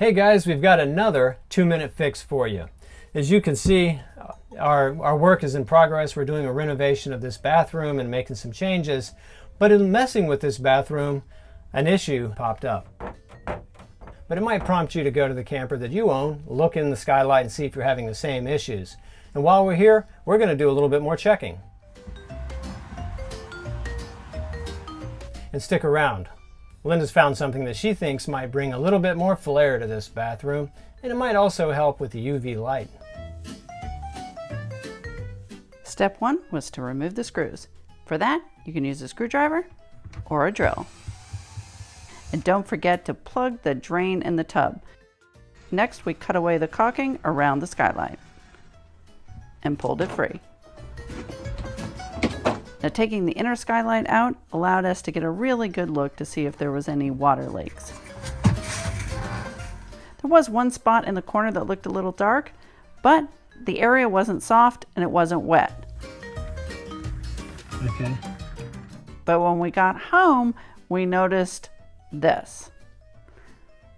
Hey guys, we've got another 2-minute fix for you. As you can see, our work is in progress. We're doing a renovation of this bathroom and making some changes. But in messing with this bathroom, an issue popped up. But it might prompt you to go to the camper that you own, look in the skylight and see if you're having the same issues. And while we're here, we're going to do a little bit more checking. And stick around. Linda's found something that she thinks might bring a little bit more flair to this bathroom, and it might also help with the UV light. Step 1 was to remove the screws. For that, you can use a screwdriver or a drill. And don't forget to plug the drain in the tub. Next, we cut away the caulking around the skylight and pulled it free. Now, taking the inner skylight out allowed us to get a really good look to see if there was any water leaks. There was one spot in the corner that looked a little dark, but the area wasn't soft and it wasn't wet. Okay. But when we got home, we noticed this.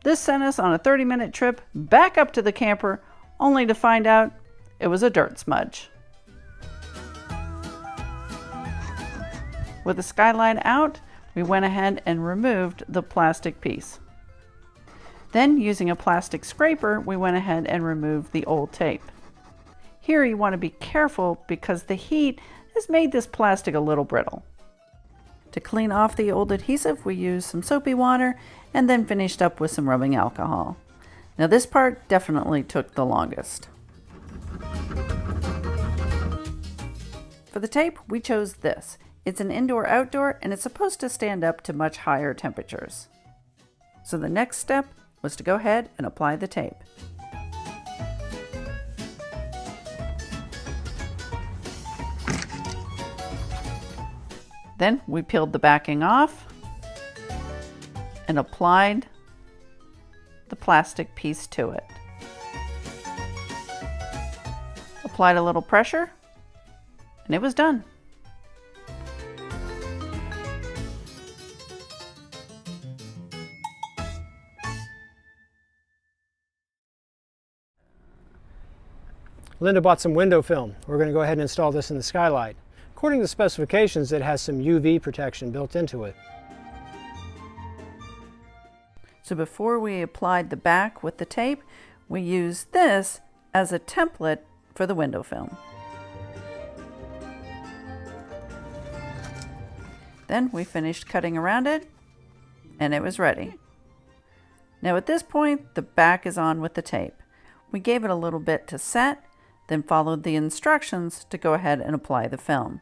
This sent us on a 30-minute trip back up to the camper, only to find out it was a dirt smudge. With the skylight out, we went ahead and removed the plastic piece. Then, using a plastic scraper, we went ahead and removed the old tape. Here you want to be careful because the heat has made this plastic a little brittle. To clean off the old adhesive, we used some soapy water and then finished up with some rubbing alcohol. Now this part definitely took the longest. For the tape, we chose this. It's an indoor-outdoor and it's supposed to stand up to much higher temperatures. So the next step was to go ahead and apply the tape. Then we peeled the backing off and applied the plastic piece to it. Applied a little pressure and it was done. Linda bought some window film. We're going to go ahead and install this in the skylight. According to the specifications, it has some UV protection built into it. So before we applied the back with the tape, we used this as a template for the window film. Then we finished cutting around it and it was ready. Now at this point, the back is on with the tape. We gave it a little bit to set, then followed the instructions to go ahead and apply the film.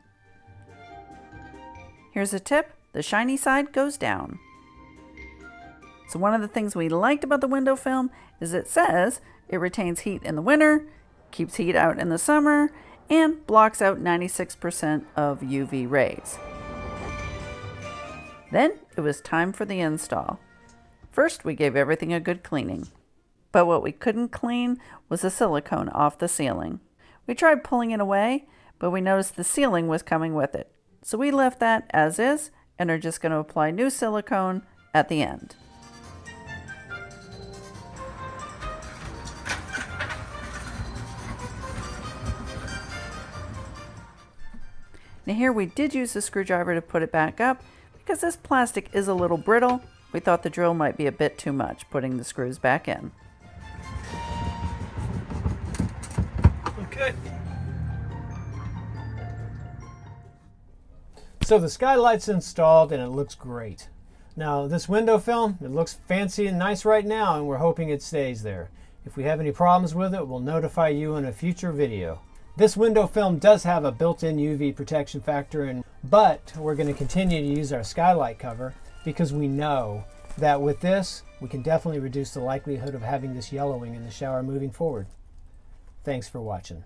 Here's a tip, the shiny side goes down. So one of the things we liked about the window film is it says it retains heat in the winter, keeps heat out in the summer, and blocks out 96% of UV rays. Then it was time for the install. First, we gave everything a good cleaning. But what we couldn't clean was the silicone off the ceiling. We tried pulling it away, but we noticed the ceiling was coming with it. So we left that as is and are just going to apply new silicone at the end. Now here we did use the screwdriver to put it back up because this plastic is a little brittle. We thought the drill might be a bit too much putting the screws back in. Okay. So the skylight's installed and it looks great. Now this window film, it looks fancy and nice right now and we're hoping it stays there. If we have any problems with it, we'll notify you in a future video. This window film does have a built-in UV protection factor, but we're going to continue to use our skylight cover because we know that with this, we can definitely reduce the likelihood of having this yellowing in the shower moving forward. Thanks for watching.